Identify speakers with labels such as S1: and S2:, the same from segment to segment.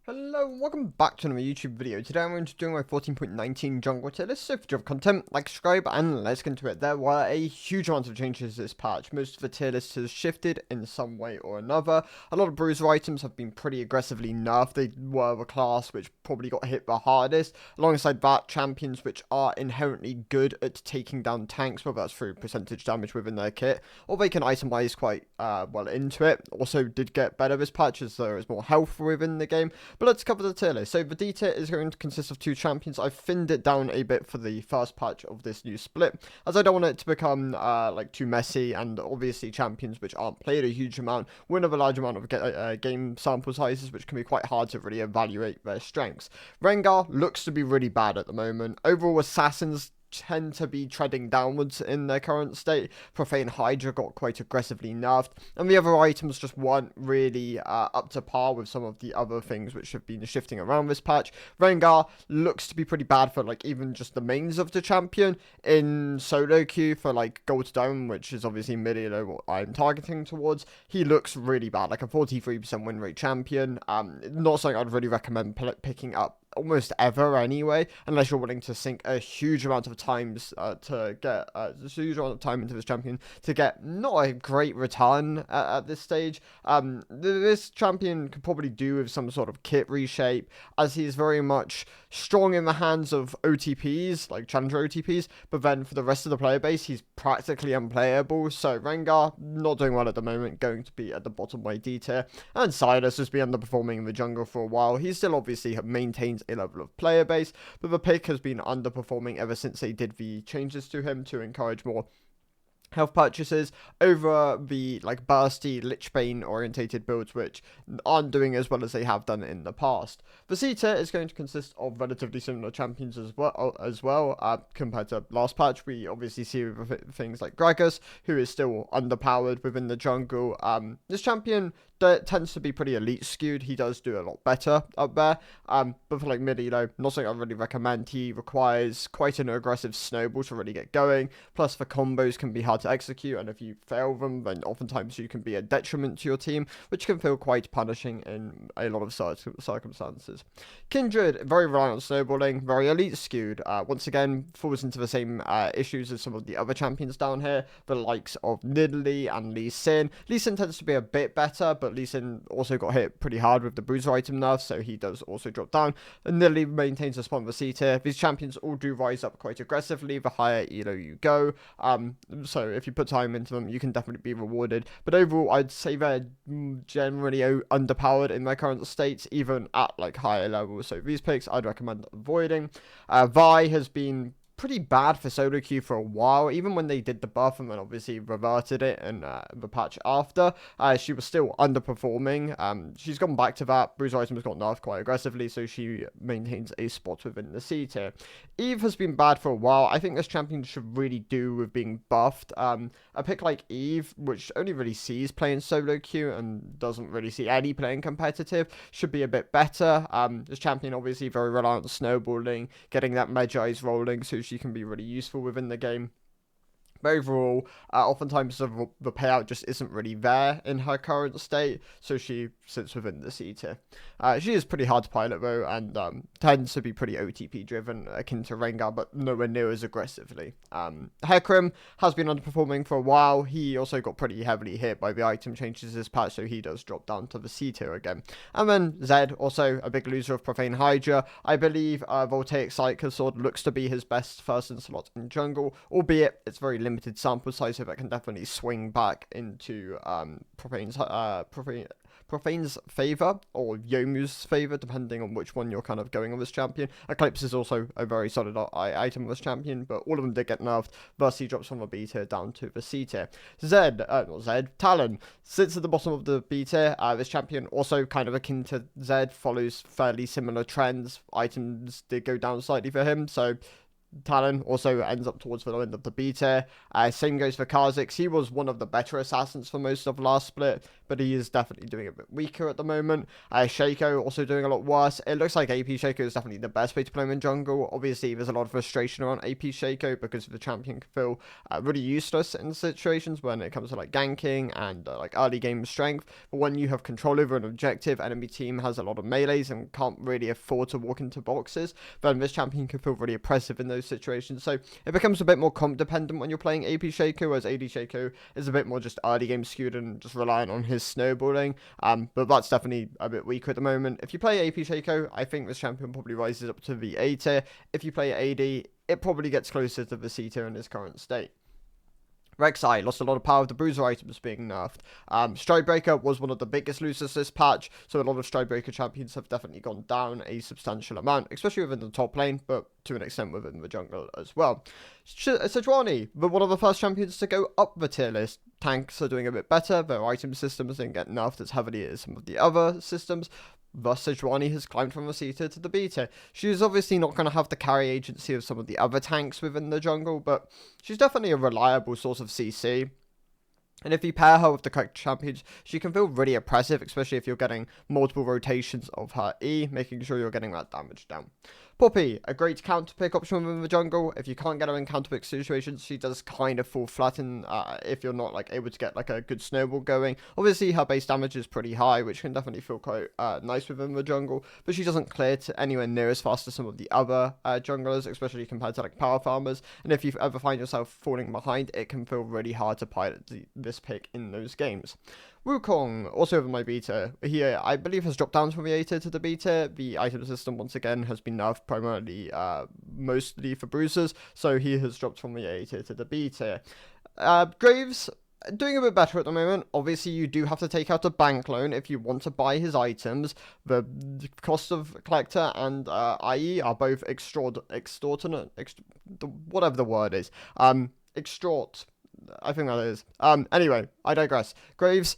S1: Hello and welcome back to another YouTube video. Today I'm going to be doing my 14.19 jungle tier list. So if you have content, like, subscribe, and let's get into it. There were a huge amount of changes this patch. Most of the tier list has shifted in some way or another. A lot of bruiser items have been pretty aggressively nerfed. They were the class which probably got hit the hardest. Alongside that, champions which are inherently good at taking down tanks, whether that's through percentage damage within their kit, or they can itemize quite well into it. Also did get better this patch as there is more health within the game. But let's cover the tier list. So the D tier is going to consist of two champions. I've thinned it down a bit for the first patch of this new split, as I don't want it to become like too messy, and obviously champions which aren't played a huge amount win a large amount of game sample sizes, which can be quite hard to really evaluate their strengths. Rengar looks to be really bad at the moment. Overall, assassins tend to be treading downwards in their current state. Profane Hydra got quite aggressively nerfed, and the other items just weren't really up to par with some of the other things which have been shifting around this patch. Rengar looks to be pretty bad for like even just the mains of the champion. In solo queue for like gold to diamond, which is obviously mid elo what I'm targeting towards, he looks really bad, like a 43% win rate champion. Not something I'd really recommend picking up almost ever anyway, unless you're willing to sink a huge amount of times to get a huge amount of time into this champion to get not a great return at this stage. This champion could probably do with some sort of kit reshape, as he is very much strong in the hands of OTPs, like challenger OTPs, but then for the rest of the player base, he's practically unplayable. So Rengar, not doing well at the moment, going to be at the bottom way D tier, and Silas has been underperforming in the jungle for a while. He still obviously maintains a level of player base, but the pick has been underperforming ever since they did the changes to him to encourage more health purchases over the like bursty Lichbane orientated builds, which aren't doing as well as they have done in the past. The C tier is going to consist of relatively similar champions as well compared to last patch. We obviously see things like Gragas, who is still underpowered within the jungle. This champion tends to be pretty elite skewed. He does do a lot better up there, but for like mid elo, not something I really recommend. He requires quite an aggressive snowball to really get going, plus the combos can be hard to execute, and if you fail them, then oftentimes you can be a detriment to your team, which can feel quite punishing in a lot of circumstances. Kindred, very reliant on snowballing, very elite skewed, once again falls into the same issues as some of the other champions down here, the likes of Nidalee and Lee Sin. Lee Sin tends to be a bit better, but Lee Sin also got hit pretty hard with the bruiser item nerf, so he does also drop down, and Nidalee maintains a spot in the C tier. These champions all do rise up quite aggressively the higher elo you go, so if you put time into them, you can definitely be rewarded. But overall, I'd say they're generally underpowered in their current states, even at like higher levels. So these picks I'd recommend avoiding. Vi has been pretty bad for solo queue for a while, even when they did the buff and then obviously reverted it in the patch after. She was still underperforming. She's gone back to that. Bruiser items got nerfed quite aggressively, so she maintains a spot within the C tier. Eve has been bad for a while. I think this champion should really do with being buffed. A pick like Eve, which only really sees playing solo queue and doesn't really see any playing competitive, should be a bit better. This champion obviously very reliant on snowballing, getting that Magi's rolling, so she can be really useful within the game. But overall, oftentimes the payout just isn't really there in her current state, so she sits within the C tier. She is pretty hard to pilot though, and tends to be pretty OTP driven, akin to Rengar, but nowhere near as aggressively. Hecarim has been underperforming for a while. He also got pretty heavily hit by the item changes this patch, so he does drop down to the C tier again. And then Zed, also a big loser of Profane Hydra. I believe Voltaic Psycho Sword looks to be his best first slot in jungle, albeit it's very limited sample size, so that can definitely swing back into Profane's favor or Yomu's favor, depending on which one you're kind of going on this champion. Eclipse is also a very solid item of this champion, but all of them did get nerfed. Thus, he drops from the B tier down to the C tier. Talon sits at the bottom of the B tier. This champion, also kind of akin to Zed, follows fairly similar trends. Items did go down slightly for him, so Talon also ends up towards the low end of the B tier. Same goes for Kha'Zix. He was one of the better assassins for most of last split, but he is definitely doing a bit weaker at the moment. Shaco also doing a lot worse. It looks like AP Shaco is definitely the best way to play him in jungle. Obviously, there's a lot of frustration around AP Shaco because the champion can feel really useless in situations when it comes to like ganking and like early game strength. But when you have control over an objective, enemy team has a lot of melees and can't really afford to walk into boxes, then this champion can feel really oppressive in those situations. So it becomes a bit more comp dependent when you're playing AP Shaco, whereas AD Shaco is a bit more just early game skewed and just reliant on his snowballing. But that's definitely a bit weaker at the moment. If you play AP Shaco, I think this champion probably rises up to the A tier. If you play AD, it probably gets closer to the C tier in his current state. Rek'Sai lost a lot of power with the bruiser items being nerfed. Stridebreaker was one of the biggest losers this patch, so a lot of Stridebreaker champions have definitely gone down a substantial amount, especially within the top lane, but to an extent within the jungle as well. Sejuani, one of the first champions to go up the tier list. Tanks are doing a bit better, their item systems didn't get nerfed as heavily as some of the other systems. Thus, Sejuani has climbed from the C tier to the B tier. She is obviously not going to have the carry agency of some of the other tanks within the jungle, but she's definitely a reliable source of CC. And if you pair her with the correct champions, she can feel really oppressive, especially if you're getting multiple rotations of her E, making sure you're getting that damage down. Poppy, a great counter pick option within the jungle. If you can't get her in counter pick situations, she does kind of fall flat in if you're not like able to get like a good snowball going. Obviously, her base damage is pretty high, which can definitely feel quite nice within the jungle, but she doesn't clear to anywhere near as fast as some of the other junglers, especially compared to like power farmers. And if you ever find yourself falling behind, it can feel really hard to pilot this pick in those games. Wukong, also over my B tier, he I believe has dropped down from the A tier to the B tier. The item system once again has been nerfed primarily mostly for bruisers, so he has dropped from the A tier to the B tier. Graves, doing a bit better at the moment. Obviously, you do have to take out a bank loan if you want to buy his items. The cost of collector and IE are both extortionate, whatever the word is. Extort. I think that is. Anyway, I digress. Graves,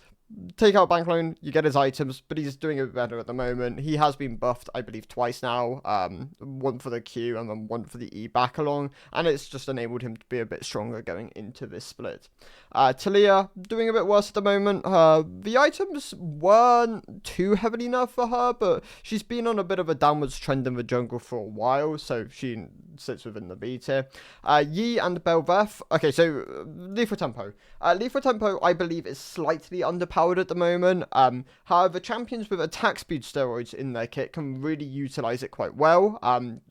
S1: take out bank loan, you get his items, but he's doing a bit better at the moment. He has been buffed, I believe, twice now. One for the Q and then one for the E back along, and it's just enabled him to be a bit stronger going into this split. Talia, doing a bit worse at the moment. The items weren't too heavily nerfed for her, but she's been on a bit of a downwards trend in the jungle for a while, so she sits within the B tier. Yi and Belveth. Okay, so Lethal Tempo. Lethal Tempo, I believe, is slightly underpowered at the moment. However, champions with attack speed steroids in their kit can really utilize it quite well.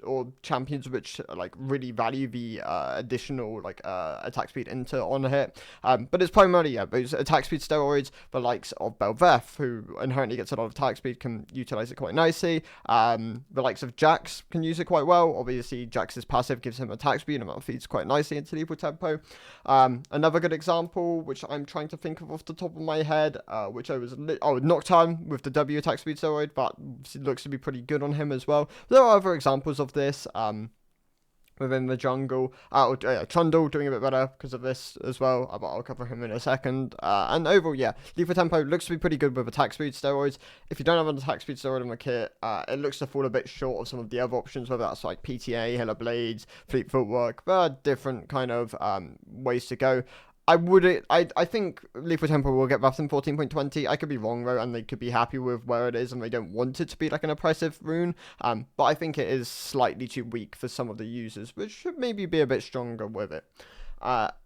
S1: Or champions which like really value the additional like attack speed into on a hit. But it's primarily those attack speed steroids. The likes of Belveth, who inherently gets a lot of attack speed, can utilize it quite nicely. The likes of Jax can use it quite well. Obviously, Jax's passive gives him attack speed and that feeds quite nicely into Lethal Tempo. Another good example, which I'm trying to think of off the top of my head, which I was Nocturne with the W attack speed steroid, but looks to be pretty good on him as well. There are other examples of this within the jungle. Trundle doing a bit better because of this as well, but I'll cover him in a second. And overall, yeah, Lethal Tempo looks to be pretty good with attack speed steroids. If you don't have an attack speed steroid in the kit, it looks to fall a bit short of some of the other options, whether that's like PTA, Hella Blades, Fleet Footwork. There are different kind of ways to go. I think Lethal Tempo will get buffed in 14.20. I could be wrong though, and they could be happy with where it is, and they don't want it to be like an oppressive rune. But I think it is slightly too weak for some of the users, which should maybe be a bit stronger with it.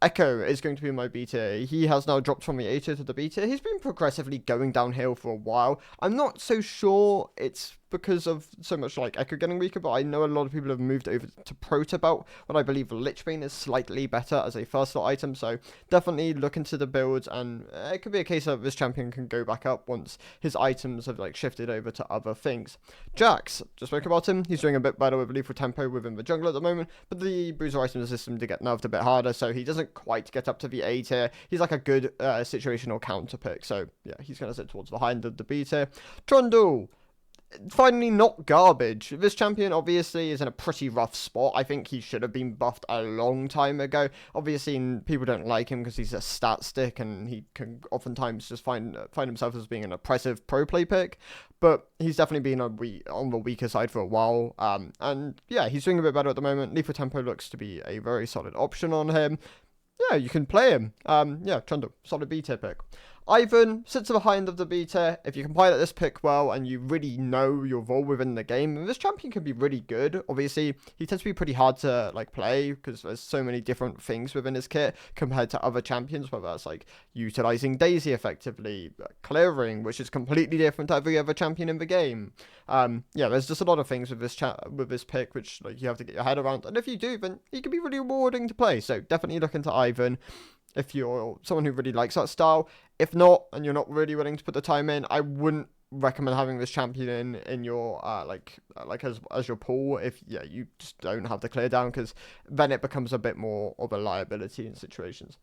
S1: Echo is going to be my B tier. He has now dropped from the A tier to the B tier. He's been progressively going downhill for a while. I'm not so sure it's because of so much like Echo getting weaker, but I know a lot of people have moved over to Protobelt, when I believe Lichbane is slightly better as a first slot item, so definitely look into the builds, and it could be a case that this champion can go back up once his items have like shifted over to other things. Jax, just spoke about him, he's doing a bit better with Lethal Tempo within the jungle at the moment, but the bruiser item system did get nerfed a bit harder, so he doesn't quite get up to the A tier. He's like a good situational counter pick, so yeah, he's going to sit towards the high end of the B tier. Trundle, finally not garbage. This champion obviously is in a pretty rough spot. I think he should have been buffed a long time ago. Obviously, people don't like him because he's a stat stick and he can oftentimes just find himself as being an oppressive pro play pick. But he's definitely been on the weaker side for a while. And yeah, he's doing a bit better at the moment. Lethal Tempo looks to be a very solid option on him. Yeah, you can play him. Yeah, Trundle, solid B tier pick. Ivan sits at the high end of the B tier. If you can pilot this pick well and you really know your role within the game, this champion can be really good. Obviously, he tends to be pretty hard to like play because there's so many different things within his kit compared to other champions, whether that's like utilizing Daisy effectively, clearing, which is completely different to every other champion in the game. Yeah, there's just a lot of things with this pick which like you have to get your head around, and if you do, then he can be really rewarding to play. So definitely look into Ivan if you're someone who really likes that style. If not, and you're not really willing to put the time in, I wouldn't recommend having this champion in your as your pool if you just don't have the clear down, because then it becomes a bit more of a liability in situations.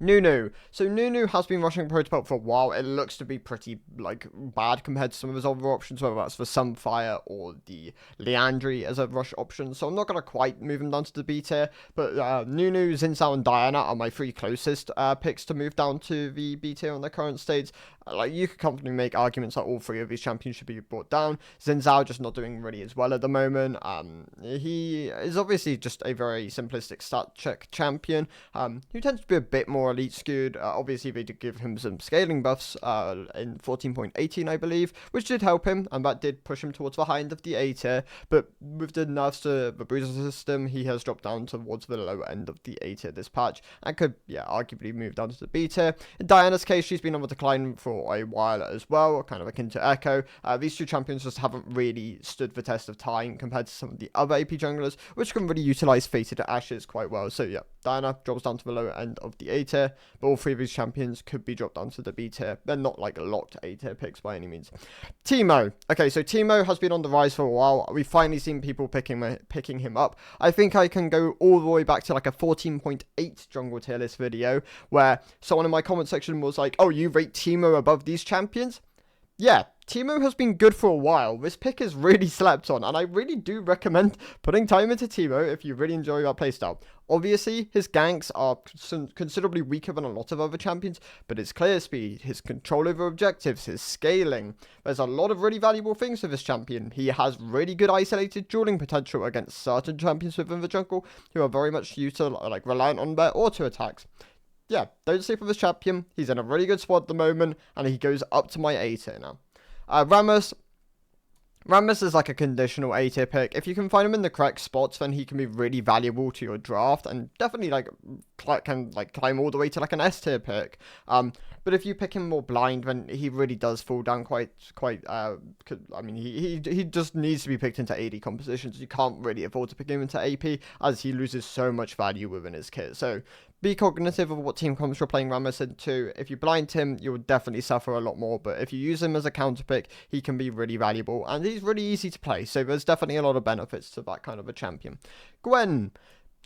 S1: Nunu. So Nunu has been rushing Protobelt for a while. It looks to be pretty like bad compared to some of his other options, whether that's for Sunfire or the Leandry as a rush option. So I'm not gonna quite move him down to the B tier, but Nunu, Zinzao, and Diana are my three closest picks to move down to the B tier on their current stage. Like, you could comfortably make arguments that all three of these champions should be brought down. Zinzao just not doing really as well at the moment. He is obviously just a very simplistic stat check champion, who tends to be a bit more elite skewed. Obviously, they did give him some scaling buffs in 14.18, I believe, which did help him, and that did push him towards the high end of the A tier. But with the nerfs to the bruiser system, he has dropped down towards the lower end of the A tier this patch, and could, arguably move down to the B tier. In Diana's case, she's been on the decline for a while as well, kind of akin to Echo. These two champions just haven't really stood the test of time compared to some of the other AP junglers, which can really utilize Fated Ashes quite well. So yeah, Diana drops down to the lower end of the A tier, but all three of these champions could be dropped down to the B tier. They're not like locked A tier picks by any means. Teemo. Okay, so Teemo has been on the rise for a while. We've finally seen people picking him up. I think I can go all the way back to like a 14.8 jungle tier list video where someone in my comment section was like, oh, you rate Teemo above these champions? Yeah, Teemo has been good for a while. This pick is really slept on, and I really do recommend putting time into Teemo if you really enjoy that playstyle. Obviously, his ganks are considerably weaker than a lot of other champions, but his clear speed, his control over objectives, his scaling, there's a lot of really valuable things with this champion. He has really good isolated dueling potential against certain champions within the jungle who are very much reliant on their auto attacks. Yeah, don't sleep with this champion. He's in a really good spot at the moment, and he goes up to my A tier now. Rammus is like a conditional A tier pick. If you can find him in the correct spots, then he can be really valuable to your draft, and definitely can climb all the way to like an S tier pick. But if you pick him more blind, then he really does fall down quite. I mean, he just needs to be picked into AD compositions. You can't really afford to pick him into AP, as he loses so much value within his kit. So be cognitive of what team comps you're playing Rammus into. If you blind him, you'll definitely suffer a lot more, but if you use him as a counter pick, he can be really valuable, and he's really easy to play, so there's definitely a lot of benefits to that kind of a champion. Gwen,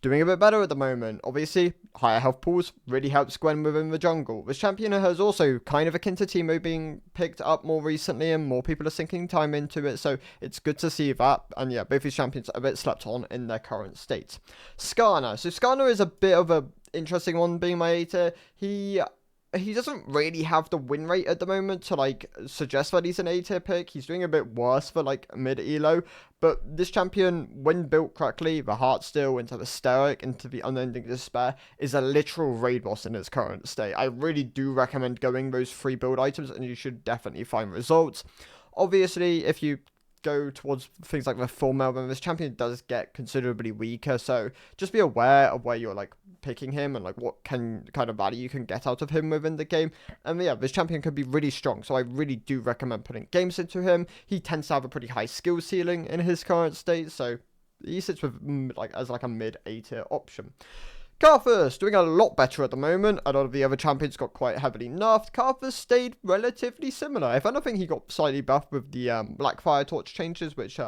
S1: doing a bit better at the moment. Obviously, higher health pools really helps Gwen within the jungle. This champion has also kind of akin to Teemo being picked up more recently, and more people are sinking time into it, so it's good to see that. And yeah, both these champions are a bit slept on in their current state. Skarner. So Skarner is a bit of a interesting one being my A tier. He doesn't really have the win rate at the moment to like suggest that he's an A tier pick. He's doing a bit worse for like mid elo, but this champion, when built correctly, the Heartsteel into the Steric into the Unending Despair, is a literal raid boss in its current state. I really do recommend going those free build items, and you should definitely find results. Obviously, if you go towards things like the full meld, then this champion does get considerably weaker, so just be aware of where you're like picking him and like what kind of value you can get out of him within the game. And yeah, this champion can be really strong, so I really do recommend putting games into him. He tends to have a pretty high skill ceiling in his current state, so he sits with as a mid A tier option. Karthus, doing a lot better at the moment. A lot of the other champions got quite heavily nerfed. Karthus stayed relatively similar. If anything, he got slightly buffed with the Black Fire Torch changes, which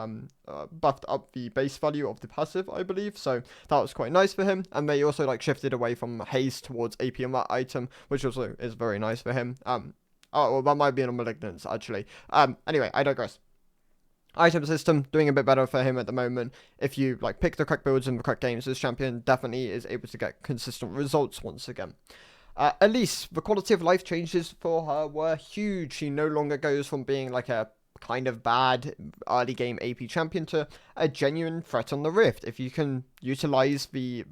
S1: buffed up the base value of the passive, I believe. So that was quite nice for him. And they also shifted away from haste towards AP on that item, which also is very nice for him. Oh, well, that might be on Malignance, actually. Anyway, I digress. Item system doing a bit better for him at the moment. If you like pick the correct builds and the correct games, this champion definitely is able to get consistent results once again. Elise, the quality of life changes for her were huge. She no longer goes from being like a kind of bad early game AP champion to a genuine threat on the Rift. If you can utilize the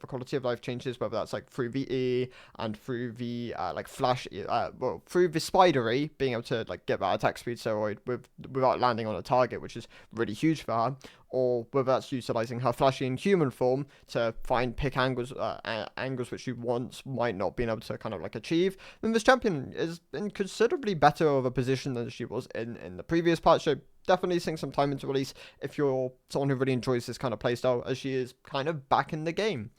S1: quality of life changes, whether that's like through the E and through the like flash, through the spidery, being able to like get that attack speed steroid without landing on a target, which is really huge for her, or whether that's utilizing her flashy and human form to pick angles which she once might not been able to kind of like achieve, then this champion is in considerably better of a position than she was in the previous patch. So definitely sink some time into Elise if you're someone who really enjoys this kind of playstyle, as she is kind of back in the game.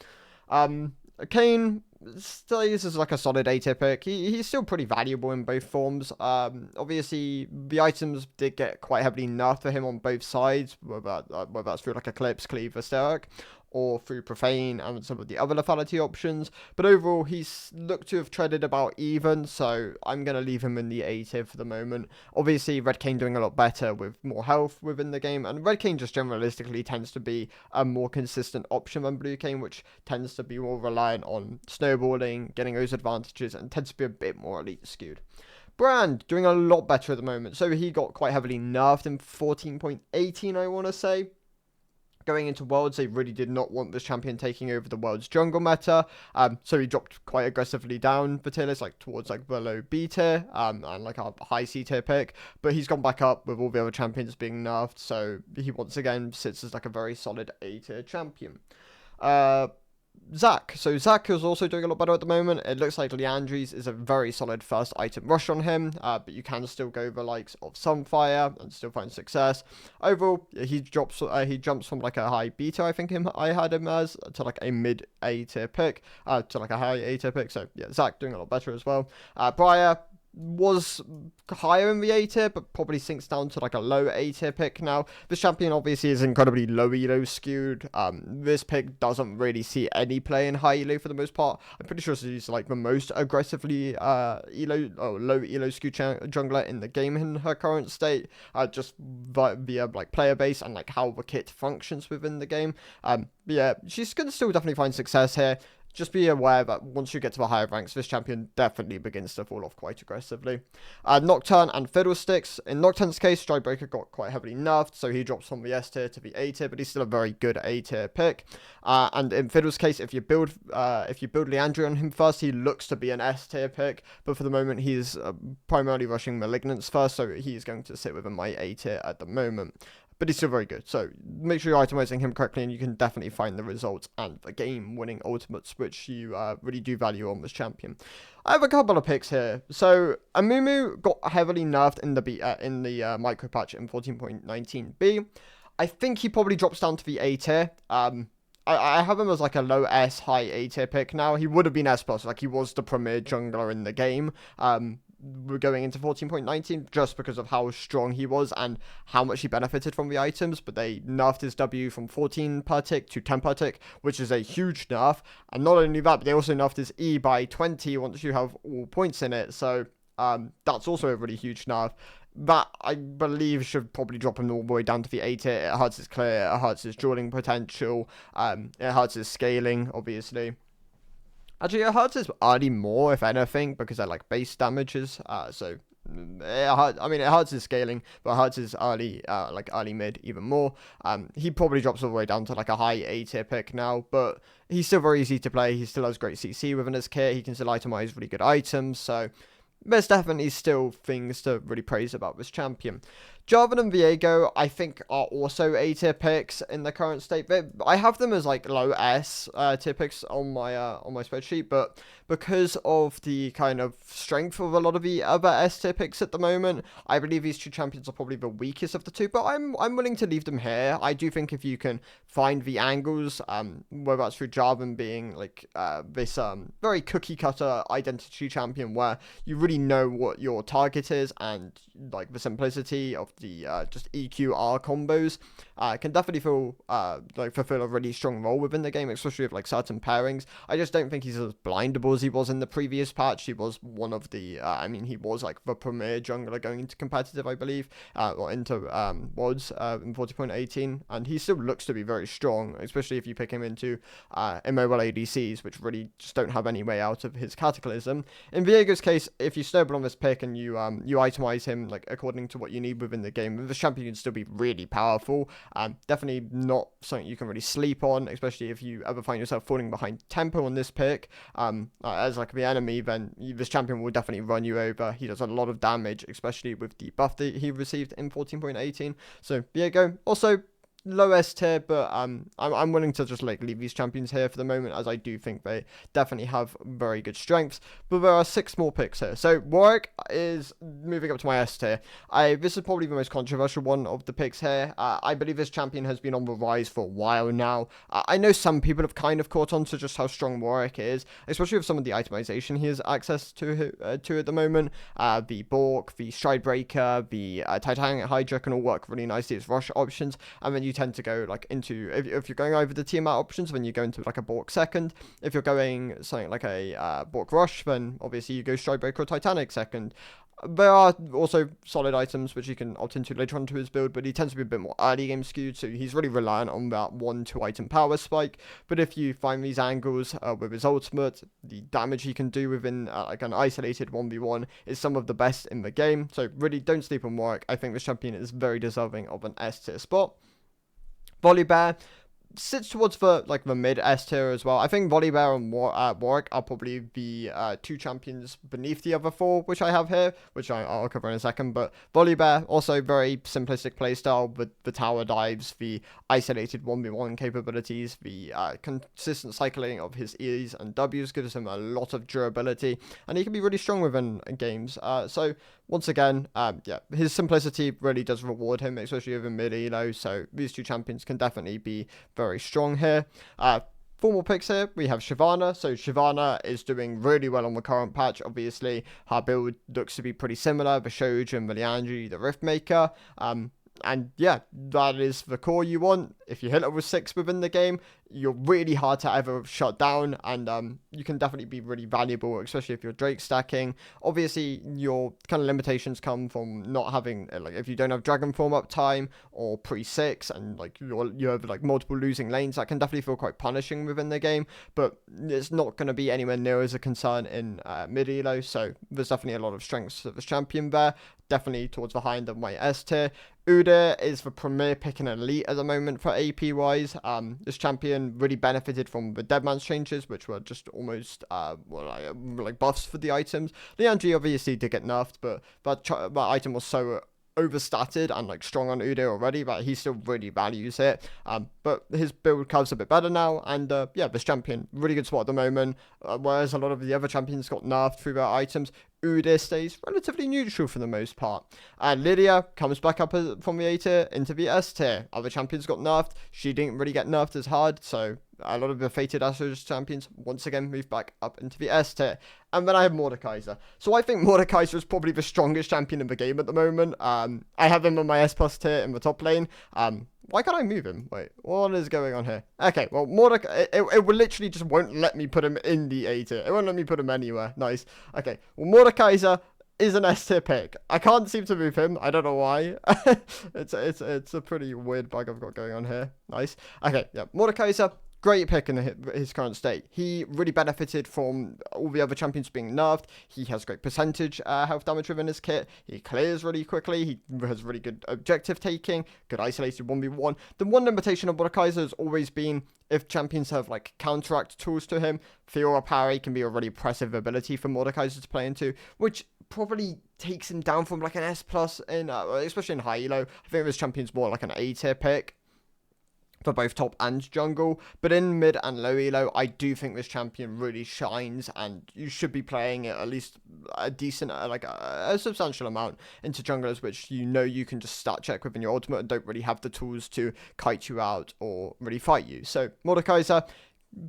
S1: Kane stays as like a solid A tier pick. He's still pretty valuable in both forms. Obviously the items did get quite heavily nerfed for him on both sides, whether that's through like Eclipse, Cleave, or Steric, or through Profane and some of the other lethality options. But overall, he's looked to have treaded about even, so I'm going to leave him in the A tier for the moment. Obviously, Red Kane doing a lot better with more health within the game, and Red Kane just generalistically tends to be a more consistent option than Blue Kane, which tends to be more reliant on snowballing, getting those advantages, and tends to be a bit more elite skewed. Brand doing a lot better at the moment, so he got quite heavily nerfed in 14.18, I want to say. Going into Worlds, they really did not want this champion taking over the Worlds jungle meta, so he dropped quite aggressively down the tier list, like towards like below B tier, and like a high C tier pick, but he's gone back up with all the other champions being nerfed, so he once again sits as like a very solid A tier champion. Zac. So Zac is also doing a lot better at the moment. It looks like Leandri's is a very solid first item rush on him, but you can still go the likes of Sunfire and still find success. Overall, he jumps from like a high beta, I think I had him as, to like a mid A tier pick, to like a high A tier pick. So yeah, Zac doing a lot better as well. Briar was higher in the A tier, but probably sinks down to like a low A tier pick now. This champion obviously is incredibly low elo skewed. This pick doesn't really see any play in high elo for the most part. I'm pretty sure she's like the most aggressively low elo skewed jungler in the game in her current state, just via like player base and like how the kit functions within the game. Yeah, she's gonna still definitely find success here. Just be aware that once you get to the higher ranks, this champion definitely begins to fall off quite aggressively. Nocturne and Fiddlesticks. In Nocturne's case, Strikebreaker got quite heavily nerfed, so he drops from the S tier to the A tier, but he's still a very good A tier pick. And in Fiddle's case, if you build Leandri on him first, he looks to be an S tier pick, but for the moment he's primarily rushing Malignance first, so he's going to sit within my A tier at the moment. But he's still very good, so make sure you're itemizing him correctly, and you can definitely find the results and the game-winning ultimates, which you really do value on this champion. I have a couple of picks here. So Amumu got heavily nerfed in the micro patch in 14.19b. I think he probably drops down to the A tier. I have him as like a low S, high A tier pick now. He would have been S+, like he was the premier jungler in the game. We're going into 14.19 just because of how strong he was and how much he benefited from the items, but they nerfed his W from 14 per tick to 10 per tick, which is a huge nerf. And not only that, but they also nerfed his E by 20 once you have all points in it, so that's also a really huge nerf. That, I believe, should probably drop him all the way down to the A tier. It hurts his clear, it hurts his dueling potential, it hurts his scaling, obviously. Actually, it hurts his early more, if anything, because they're like base damages. So it hurts his scaling, but it hurts his early mid even more. He probably drops all the way down to like a high A tier pick now, but he's still very easy to play. He still has great CC within his kit. He can still itemize really good items. So there's definitely still things to really praise about this champion. Jarvan and Viego, I think, are also A tier picks in the current state. I have them as like low S tier picks on my spreadsheet, but because of the kind of strength of a lot of the other S tier picks at the moment, I believe these two champions are probably the weakest of the two. But I'm willing to leave them here. I do think if you can find the angles, whether that's through Jarvan being like this very cookie cutter identity champion where you really know what your target is and like the simplicity of the just EQR combos, can definitely feel like fulfill a really strong role within the game, especially with like certain pairings. I just don't think he's as blindable as he was in the previous patch. He was one of the, I mean, he was like the premier jungler going into competitive, I believe, or into mods in 40.18, and he still looks to be very strong, especially if you pick him into immobile ADCs, which really just don't have any way out of his Cataclysm. In Viego's case, if you snowball on this pick and you itemize him like according to what you need within the game, this champion can still be really powerful. Definitely not something you can really sleep on, especially if you ever find yourself falling behind tempo on this pick. As like the enemy, then this champion will definitely run you over. He does a lot of damage, especially with the buff that he received in 14.18. So Viego also low S tier, but I'm willing to just like leave these champions here for the moment, as I do think they definitely have very good strengths. But there are 6 more picks here. So Warwick is moving up to my S tier. This is probably the most controversial one of the picks here. I believe this champion has been on the rise for a while now. I know some people have kind of caught on to just how strong Warwick is, especially with some of the itemization he has access to at the moment. The Bork, the Stridebreaker, the Titanic Hydra can all work really nicely as rush options, and then you tend to go like into, if you're going over the Tiamat options, then you go into like a Bork second. If you're going something like a Bork rush, then obviously you go Stridebreaker or Titanic second. There are also solid items which you can opt into later on to his build, but he tends to be a bit more early game skewed, so he's really reliant on that 1-2 item power spike. But if you find these angles with his ultimate, the damage he can do within like an isolated 1v1 is some of the best in the game. So really don't sleep on Warwick. I think this champion is very deserving of an S tier spot. Volibear sits towards the mid S tier as well. I think Volibear and Warwick are probably the 2 champions beneath the other 4 which I have here, which I'll cover in a second. But Volibear, also very simplistic playstyle with the tower dives, the isolated 1v1 capabilities, the consistent cycling of his E's and W's gives him a lot of durability, and he can be really strong within games. So once again, yeah, his simplicity really does reward him, especially within mid elo. So these 2 champions can definitely be very strong here. 4 more picks here. We have Shyvana. So Shyvana is doing really well on the current patch. Obviously, her build looks to be pretty similar. The Shoujin, the Liandry, the Riftmaker. And yeah, that is the core you want. If you hit level 6 within the game, you're really hard to ever shut down, and you can definitely be really valuable, especially if you're Drake stacking. Obviously, your kind of limitations come from not having, like, if you don't have Dragon Form uptime or pre-6, and like you have like multiple losing lanes, that can definitely feel quite punishing within the game, but it's not going to be anywhere near as a concern in mid-elo, so there's definitely a lot of strengths of this champion there. Definitely towards the high end of my S tier. Udyr is the premier pick in Elite at the moment for AP wise. This champion really benefited from the Deadman's changes, which were just almost like buffs for the items. Liandry obviously did get nerfed, but that item was so overstated and like strong on Udyr already, but he still really values it. But his build curve's a bit better now, and yeah, this champion really good spot at the moment. Whereas a lot of the other champions got nerfed through their items, Udyr stays relatively neutral for the most part. And Lydia comes back up from the A tier into the S tier. Other champions got nerfed. She didn't really get nerfed as hard, so a lot of the fated Astros champions once again moved back up into the S tier. And then I have Mordekaiser. So I think Mordekaiser is probably the strongest champion in the game at the moment. I have him on my S plus tier in the top lane. Why can't I move him? Wait, what is going on here? Okay, well, Mordekaiser, it will literally just won't let me put him in the A tier. It won't let me put him anywhere. Nice. Okay, well, Mordekaiser is an S tier pick. I can't seem to move him. I don't know why. it's a pretty weird bug I've got going on here. Nice. Okay, yeah, Mordekaiser. Great pick in his current state. He really benefited from all the other champions being nerfed. He has great percentage health damage within his kit. He clears really quickly. He has really good objective taking, good isolated 1v1. The one limitation of Mordekaiser has always been if champions have like counteract tools to him, Fiora Parry can be a really impressive ability for Mordekaiser to play into, which probably takes him down from like an S plus in, especially in high elo. I think this champion's more like an A tier pick for both top and jungle, but in mid and low elo, I do think this champion really shines, and you should be playing it at least a decent, like a substantial amount into junglers, which you know you can just stat check within your ultimate and don't really have the tools to kite you out or really fight you. So Mordekaiser,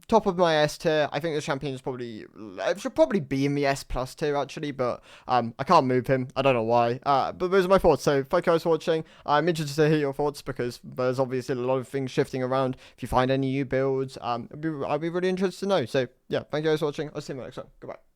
S1: top of my S tier. I think the champion is probably should probably be in the S plus tier actually, but I can't move him. I don't know why. But those are my thoughts. So thank you guys for watching. I'm interested to hear your thoughts because there's obviously a lot of things shifting around. If you find any new builds, I'd be really interested to know. So yeah, thank you guys for watching. I'll see you in the next one. Goodbye.